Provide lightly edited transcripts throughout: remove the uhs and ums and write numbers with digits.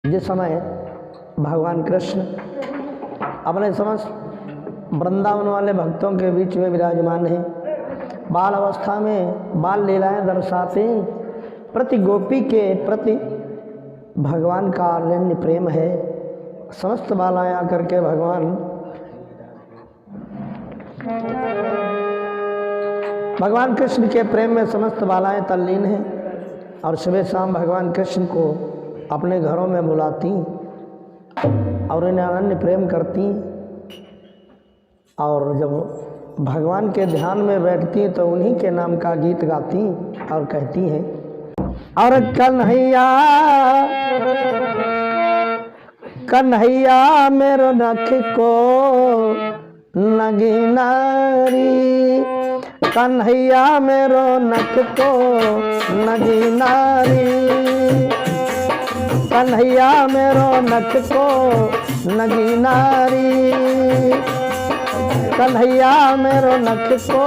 जिस समय भगवान कृष्ण अपने समस्त वृंदावन वाले भक्तों के बीच में विराजमान हैं, बाल अवस्था में बाल लीलाएं दर्शाते प्रति गोपी के प्रति भगवान का अनन्य प्रेम है। समस्त बालाएं आकर के भगवान कृष्ण के प्रेम में समस्त बालाएं तल्लीन हैं और सुबह शाम भगवान कृष्ण को अपने घरों में बुलाती और इन्हें अनन्य प्रेम करती, और जब भगवान के ध्यान में बैठती तो उन्हीं के नाम का गीत गाती और कहती हैं, और कन्हैया कन्हैया मेरो नख को नगीनारी, कन्हैया मेरो नख को नगीनारी, कन्हैया मेरो नख को नगीनारी, कन्हैया मेरो नख को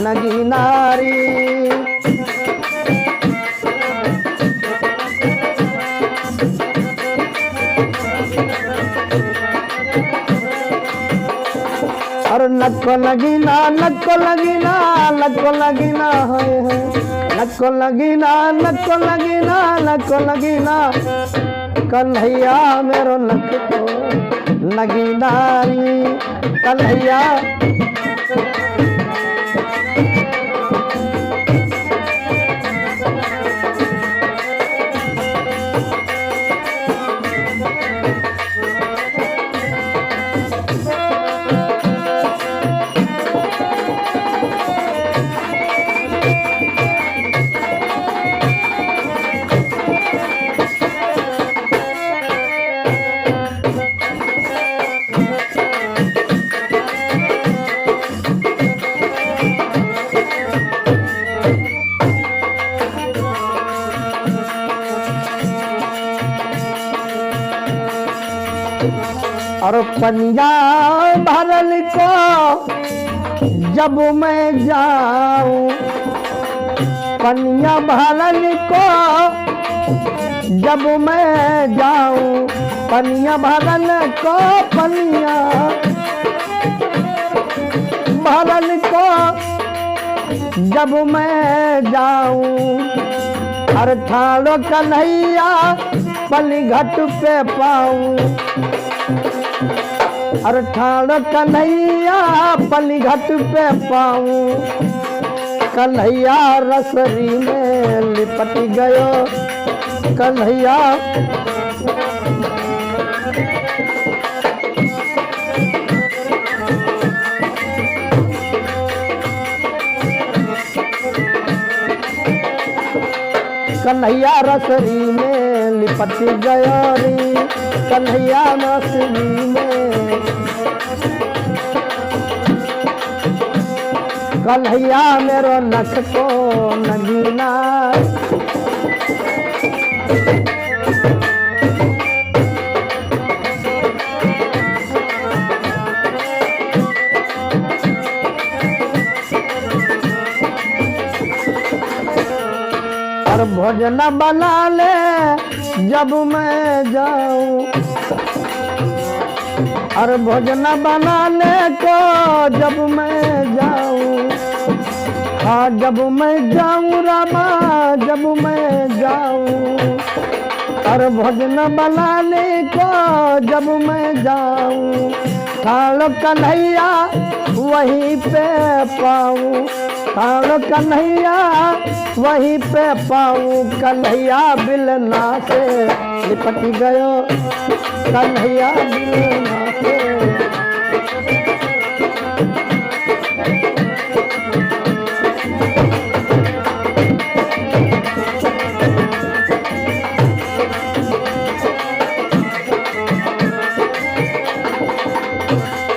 नगीनारी। और नको लगीना नको लगीना नको लगीना है नको लगीना नको लगीना नको लगीना, कन्हैया मेरो नख को नगीनारी, कन्हैया और पनिया भरल को जब मैं जाऊं, पनिया भरल को जब मैं जाऊं, पनिया भरल को पनिया भरल को जब मैं जाऊं, अरे ठाड़ो कन्हैया पलीघट पे पाऊं, अरे ठाड़ो कन्हैया पलीघट पे पाऊं, कन्हैया रसरी में लिपट गयो, कन्हैया कन्हैया रसरी में लिपट गयो रे, कन्हैया रसरी में, कन्हैया मेरो नख को नगीना। और भोजन बना ले जब मैं जाऊं, और भोजन बनाने को जब मैं जाऊं, हाँ जब मैं जाऊं रामा जब मैं जाऊं, और भोजन बनाने को जब मैं जाऊं, ठाड़ो कन्हैया वहीं पे पाऊं, ठाड़ो कन्हैया वहीं पे पाऊं, कन्हैया बिलना से लिपट गयो, कन्हैया बिलना से।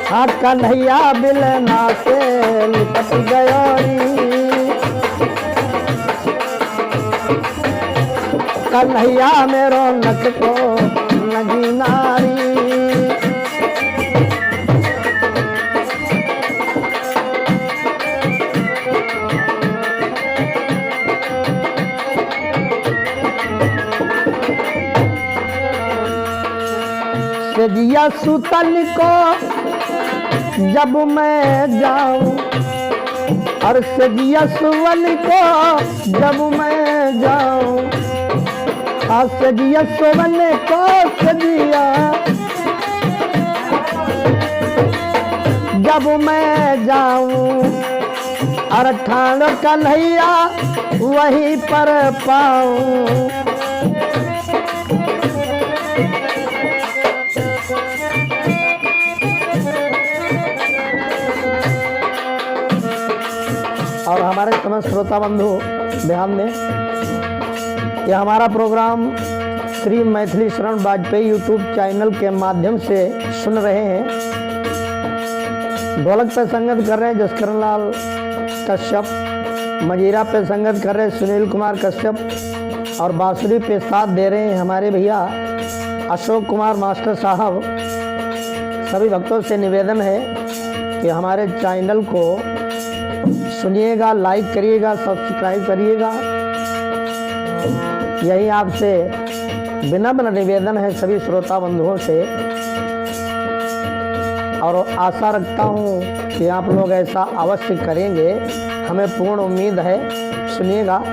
हाँ कन्हैया बिलना से लिपट गयो री, कन्हैया मेरो नख को नगीनारी। सजिया सुतल को जब मैं जाऊं, और सजिया सुवन को जब मैं जाऊं, सजिया सुवन को सजिया जब मैं जाऊं, और ठाण कन्हैया वहीं पर पाऊं। और हमारे समस्त श्रोता बंधु ध्यान दें, यह हमारा programme Shri Maithili Sharan Vajpayee YouTube channel के माध्यम से सुन रहे हैं। ढोलक पे संगत कर रहे हैं जसकरण लाल कश्यप, मजीरा पे संगत कर रहे हैं सुनील कुमार कश्यप, और बांसुरी पे साथ दे रहे हैं हमारे भैया अशोक कुमार मास्टर साहब। सभी भक्तों से निवेदन है कि हमारे चैनल को सुनिएगा, लाइक करिएगा, सब्सक्राइब करिएगा। यही आपसे विनम्र निवेदन है सभी श्रोता बंधुओं से, और आशा रखता हूँ कि आप लोग ऐसा अवश्य करेंगे, हमें पूर्ण उम्मीद है। सुनिएगा।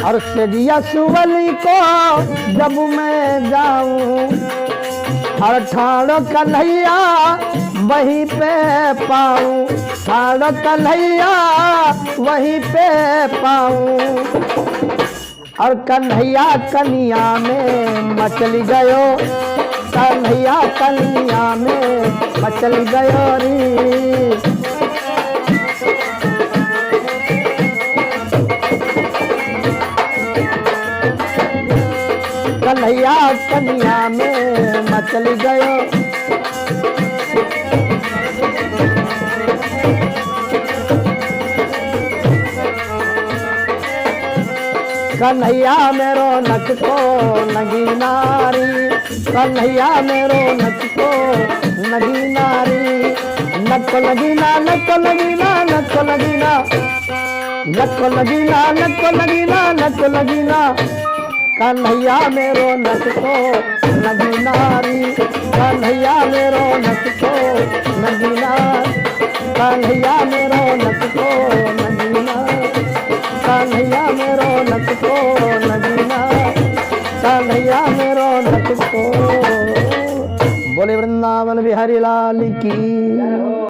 और सजिया सुवली को जब मैं जाऊं, और ठाणो कन्हैया वहीं पे पाऊं, ठाणो कन्हैया वहीं पे पाऊं। और कन्हैया कनिया में मचल गयो, कन्हैया कनिया में मचल गयो री। कन्हैया कनिया में मचल गयो, कन्हैया मेरो नक को नगी नारी, कन्हैया मेरो नक को नगी नारी। नक लगीना नक लगीना नक लगीना नक लगीना नक लगीना नक लगीना, कन्हैया मेरो नक को नगी नारी, कन्हैया मेरो नक को नगी नारी, कन्हैया मेरो नक को नगी नारी, कन्हैया मेरो नक को नगी नारी, कन्हैया मेरो नक को। बोले वृंदावन बिहारी लाल की।